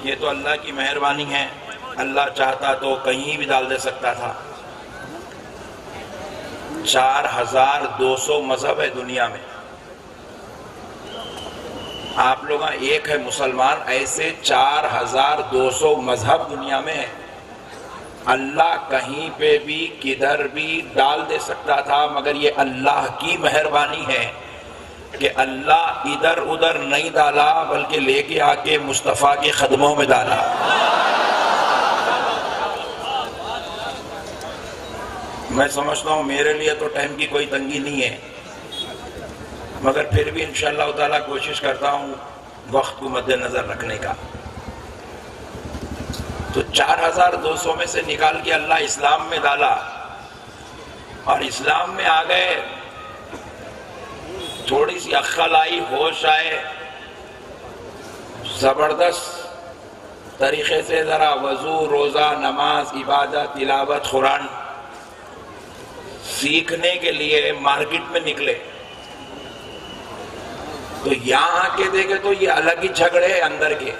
ये तो अल्लाह की मेहरबानी है, अल्लाह चाहता तो कहीं भी डाल दे सकता था। 4200 मजहब है दुनिया में, आप लोग एक है मुसलमान, ऐसे 4200 मजहब दुनिया में है। अल्लाह कहीं पे भी किधर भी डाल दे सकता था, मगर ये अल्लाह की मेहरबानी है कि अल्लाह इधर उधर नहीं डाला, बल्कि लेके आके मुस्तफ़ा के कदमों में डाला। मैं समझता हूँ मेरे लिए तो टाइम की कोई तंगी नहीं है, मगर फिर भी इंशाअल्लाह ताला कोशिश करता हूँ वक्त को मद्देनजर रखने का। तो 4200 में से निकाल के अल्लाह इस्लाम में डाला और इस्लाम में आ गए। थोड़ी सी अक्ल आई, होश आए, जबरदस्त तरीके से जरा वजू, रोजा, नमाज, इबादत, तिलावत, कुरान सीखने के लिए मार्केट में निकले। तो यहाँ आके देखे तो ये अलग ही झगड़े हैं अंदर के।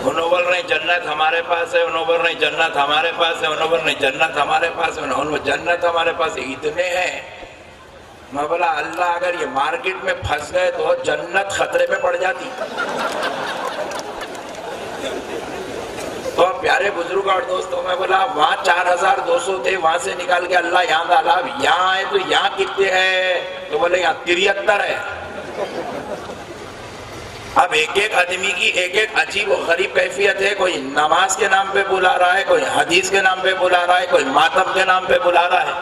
उन्होंने बोल रहे जन्नत हमारे पास है, उन्होंने बोल रहे जन्नत हमारे पास है, उन्होंने बोल रहे जन्नत हमारे पास है, उन्होंने जन्नत हमारे पास है। इतने हैं। मैं बोला अल्लाह अगर ये मार्केट में फंस गए तो जन्नत खतरे में पड़ जाती। तो प्यारे बुजुर्ग और दोस्तों, मैं बोला वहां 4200 थे, वहां से निकाल के अल्लाह यहाँ डाला। यहाँ है तो यहाँ कितने हैं? तो बोले यहाँ 73 है। अब एक एक आदमी की एक एक अजीब और गरीब कैफियत है। कोई नमाज के नाम पे बुला रहा है, कोई हदीस के नाम पे बुला रहा है, कोई मातम के नाम पे बुला रहा है।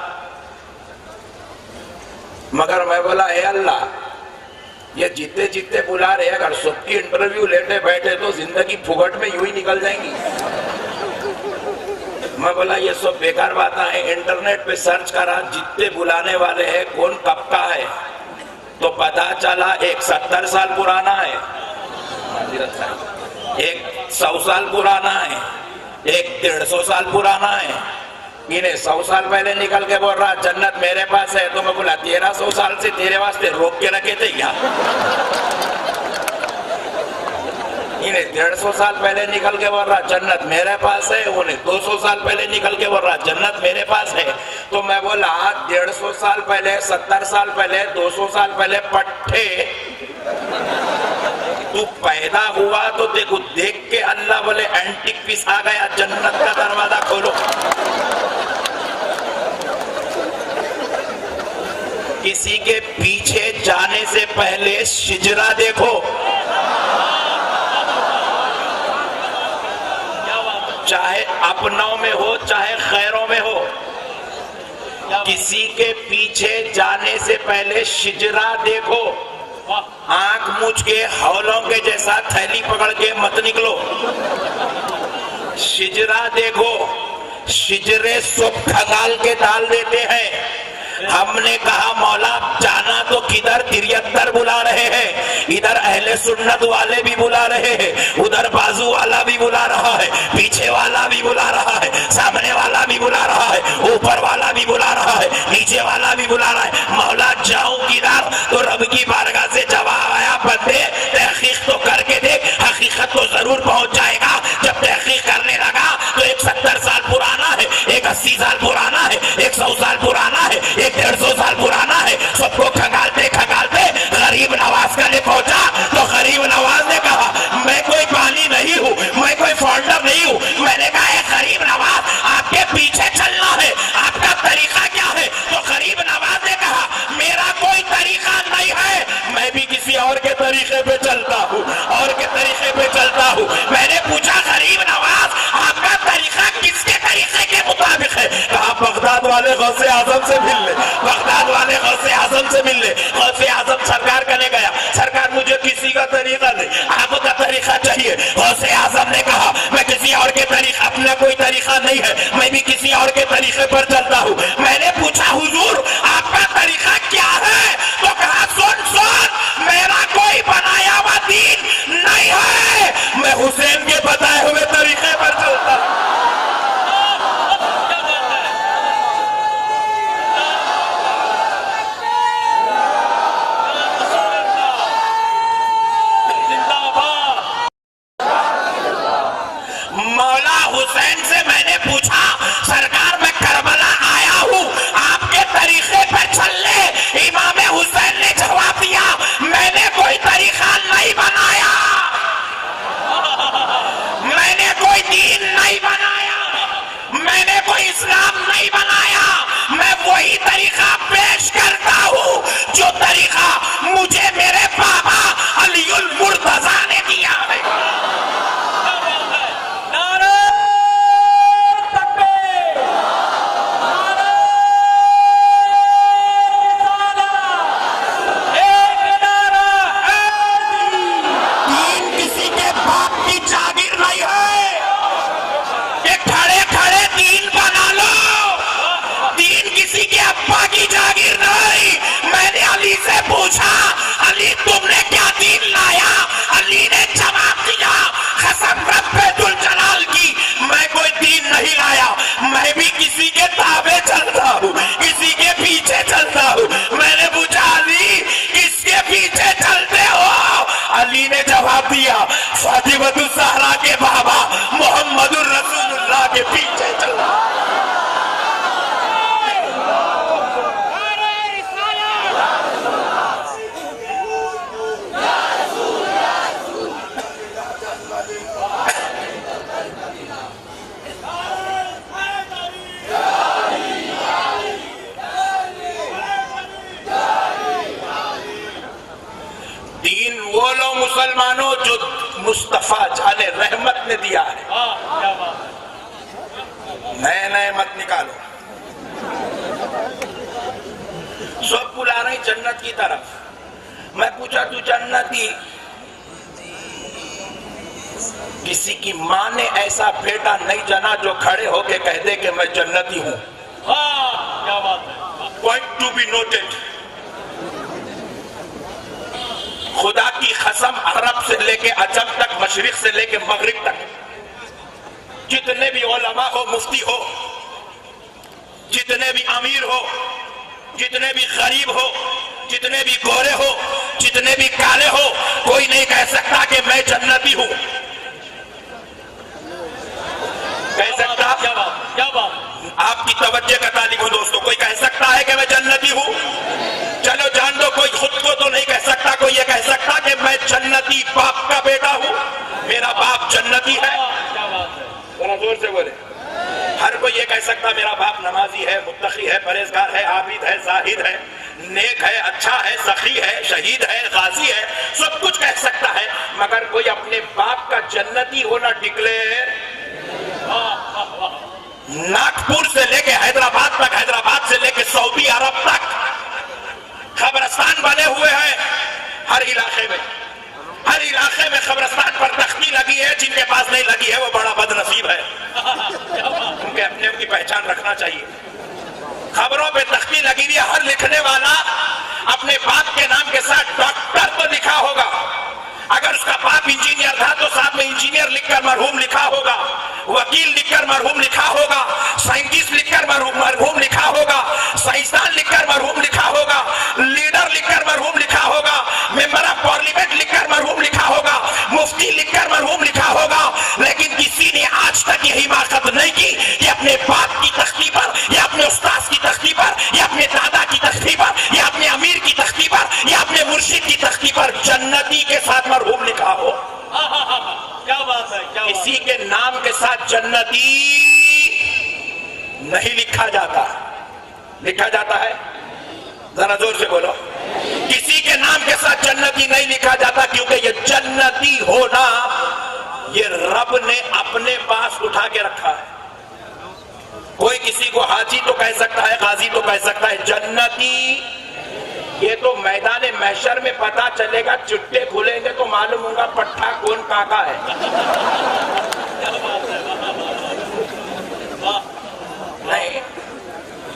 मगर मैं बोला हे अल्लाह, ये जितने जितने बुला रहे, अगर सबकी इंटरव्यू लेते बैठे तो जिंदगी फुगट में यूं ही निकल जाएंगी। मैं बोला ये सब बेकार बातें हैं। इंटरनेट पे सर्च करा जितने बुलाने वाले हैं कौन कब का है, तो पता चला एक 70 साल पुराना है, एक 100 साल पुराना है, एक 150 साल पुराना है। इन्हें 100 साल पहले निकल के बोल रहा जन्नत मेरे पास है। तो मैं बोला 1300 साल से तेरे वास्ते रोक के रखे थे क्या? इन्हें 150 साल पहले निकल के बोल रहा जन्नत मेरे पास है, उन्हें 200 साल पहले निकल के बोल रहा जन्नत मेरे पास है। तो मैं बोला 150 साल पहले, 70 साल पहले, 200 साल पहले पट्टे तू पैदा हुआ तो देखो देख के अल्लाह बोले एंटिक पीस आ गया, जन्नत का दरवाजा खोलो। किसी के पीछे जाने से पहले शिजरा देखो। चाहे अपनों में हो चाहे खैरों में हो, किसी के पीछे जाने से पहले शिजरा देखो। आंख मूछ के हौलों के जैसा थैली पकड़ के मत निकलो। शिजरा देखो। शिजरे सब खंगाल के डाल देते हैं। हमने कहा मौला जाना तो किधर 73 बुला रहे हैं, इधर अहले सुन्नत वाले भी बुला रहे हैं, उधर बाजू वाला भी बुला रहा है, पीछे वाला भी बुला रहा है, सामने वाला भी बुला रहा है, ऊपर वाला भी बुला रहा है, नीचे वाला भी बुला रहा है। मौला जाऊं किधर? तो रब की बारगाह से जवाब आया बंदे तहकीक तो करके देख, हकीकत तो जरूर पहुंच जाएगा। जब तहकीक करने लगा तो एक 70 साल पुराना है, एक 80 साल पुराना है, एक 100 साल पुराना है, 150 साल पुराना है। सबको खंगालते खंगालते गरीब नवाज का ले पहुंचा। तो गरीब नवाज ने कहा मैं कोई बानी नहीं हूँ, मैं कोई फोल्डर नहीं हूँ। मैंने कहा गरीब नवाज आपके पीछे चलना है, आपका तरीका क्या है? तो गरीब नवाज ने कहा मेरा कोई तरीका नहीं है, मैं भी किसी और के तरीके पे चलता हूँ, और के तरीके पे चलता हूँ। मैंने पूछा गरीब नवाज आपका तरीका किसके तरीके के मुताबिक है? कहा बगदाद वाले गौसे आजम से मिल ले, बगदाद वाले गौसे आजम से मिल ले। गौसे आजम सरकार करने गया, सरकार मुझे किसी का तरीका नहीं, आपका तरीका चाहिए। गौसे आजम ने कहा मैं किसी और के तरीका, अपना कोई तरीका नहीं है, मैं भी किसी और के तरीके पर चलता हूँ। मैंने पूछा हुजूर आपका तरीका क्या है? तो कहा सुन सुन, मेरा कोई बनाया हुआ दीन नहीं है, मैं हुसैन के बताए हुए तरीके पर चलता हूँ। मौला हुसैन से मैंने पूछा, सरकार मैं करबला आया हूँ, आपके तरीके पे चल ले। इमाम हुसैन ने जवाब दिया, मैंने कोई तरीका नहीं बनाया, मैंने कोई दीन नहीं बनाया, मैंने कोई इस्लाम नहीं बनाया, मैं वही तरीका पेश करता हूँ जो तरीका मुझे मेरे बाबा अलीउल मुर्तजा ने दिया है। पूछा, अली तुमने क्या दीन लाया? अली ने जवाब दिया, कसम रब्बुल जलाल की, मैं कोई दीन नहीं लाया, मैं भी किसी के ताबे चलता हूँ, किसी के पीछे चलता हूँ। मैंने पूछा, अली किसके पीछे चलते हो? अली ने जवाब दिया, फातिमतुज़ ज़हरा के बाबा मोहम्मदुर रसूलुल्लाह के पीछे चलता हूँ। मुसलमानों जो मुस्तफा जाने रहमत ने दिया है, नए नए मत निकालो। सब बुला रहे जन्नत की तरफ। मैं पूछा, तू जन्नती? किसी की मां ने ऐसा बेटा नहीं जना जो खड़े होके कह दे कि मैं जन्नती हूं। क्या बात है, पॉइंट टू बी नोटेड। खुदा की कसम, अरब से लेके अजम तक, मशरिक से लेके मगरिब तक, जितने भी उलमा हो, मुफ्ती हो, जितने भी अमीर हो, जितने भी गरीब हो, जितने भी गोरे हो, जितने भी काले हो, कोई नहीं कह सकता कि मैं जन्नती हूं। कह सकता? क्या बात? आपकी तवज्जो का तालिब हो दोस्तों। कोई कह सकता है कि मैं जन्नती हूं? चलो जान दो, कोई खुद को तो नहीं कह सकता। कोई ये कह सकता कि मैं जन्नती बाप का बेटा हूं, मेरा बाप जन्नती है? जरा जोर से बोले। हर कोई ये कह सकता मेरा बाप नमाजी है, मुत्तकी है, परहेजगार है, आबिद है, जाहिद है, नेक है, अच्छा है, सखी है, शहीद है, गाजी है, सब कुछ कह सकता है, मगर कोई अपने बाप का जन्नती होना डिक्लेयर। नागपुर से लेके हैदराबाद तक, हैदराबाद से लेके सऊदी अरब तक खबरस्तान बने हुए हैं। हर इलाके में, हर इलाके में खबरस्तान पर तख्ती लगी है। जिनके पास नहीं लगी है वो बड़ा बदनसीब है, उनके अपने की पहचान रखना चाहिए। खबरों पे तख्ती लगी हुई है। हर लिखने वाला अपने बाप के नाम के साथ डॉक्टर तो लिखा होगा, अगर उसका बाप इंजीनियर था तो साथ में इंजीनियर लिखकर मरहूम लिखा होगा, वकील लिखकर मरहूम लिखा होगा, साइंटिस्ट लिखकर मरहूम लिखा होगा, साइंसदान लिखकर मरहूम लिखा होगा, लीडर लिखकर मरहूम लिखा होगा, मेंबर ऑफ पार्लियामेंट लिखकर मरहूम लिखा होगा, मुफ्ती लिखकर मरहूम लिखा होगा। लेकिन किसी ने आज तक यह हिमाकत नहीं की कि अपने बाप की तख्ती पर, या अपने उस्ताद की तख्ती पर, या अपने दादा की तख्ती पर, या अपने अमीर की तख्ती पर, या अपने मुर्शिद की तख्ती पर जन्नती के साथ मरहूम लिखा हो। क्या बात है, क्या किसी के नाम के साथ जन्नती नहीं लिखा जाता। लिखा जाता है? जरा जोर से बोलो। किसी के नाम के साथ जन्नती नहीं लिखा जाता, क्योंकि ये जन्नती होना ये रब ने अपने पास उठा के रखा है। कोई किसी को हाजी तो कह सकता है, गाजी तो कह सकता है, जन्नती ये तो मैदान महशर में पता चलेगा। चुट्टे खुलेंगे तो मालूम होगा पट्टा कौन काका है। नहीं,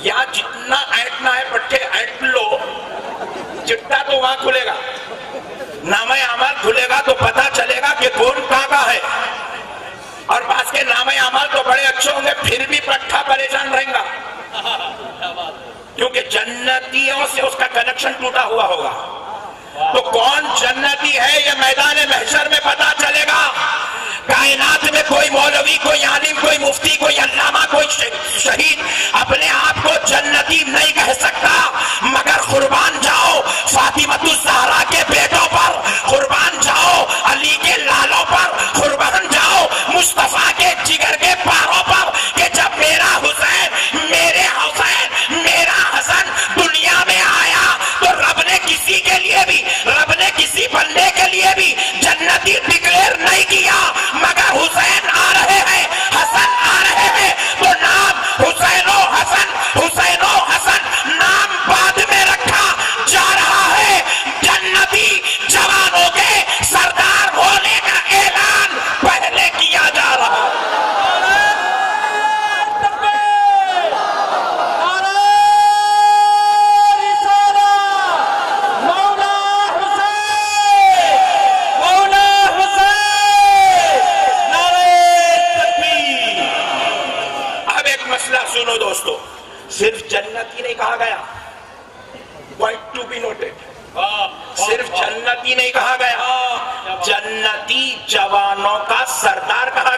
यहाँ जितना ऐंठना है पट्टे ऐंठ लो, चिट्टा तो वहां खुलेगा, नामे अमल खुलेगा तो पता चलेगा कि कौन काका है। और बास के नामे अमल तो बड़े अच्छे होंगे, फिर भी पट्टा परेशान रहेगा, क्योंकि जन्नतियों से उसका कनेक्शन टूटा हुआ होगा। तो कौन जन्नती है ये मैदान महशर में पता चलेगा। कायनात में कोई मौलवी, कोई शहीद अपने आप को जन्नती नहीं कह सकता, मगर कुर्बान जाओ फातिमतुज ज़हरा के बेटों पर, कुर्बान जाओ अली के लालों पर, कुर्बान जाओ मुस्तफा के जिगर के पारों पर, कि जब मेरा हुसैन, मेरे हुसैन, मेरा हसन दुनिया में आया तो रब ने किसी के लिए भी, रब ने किसी बंदे के लिए भी जन्नती डिक्लेयर नहीं किया, मगर हुसैन आ रहे हैं, हसन आ रहे हैं, तो नाम हुसैनो हसन, हुसैनो हसन नाम बाद में रखा जा रहा है। जन्नती जवानों के सरदार होने का ऐलान पहले किया जा रहा है। सुनो दोस्तों, सिर्फ जन्नती नहीं कहा गया, पॉइंट टू बी नोटेड, सिर्फ जन्नती नहीं कहा गया, जन्नती जवानों का सरदार कहा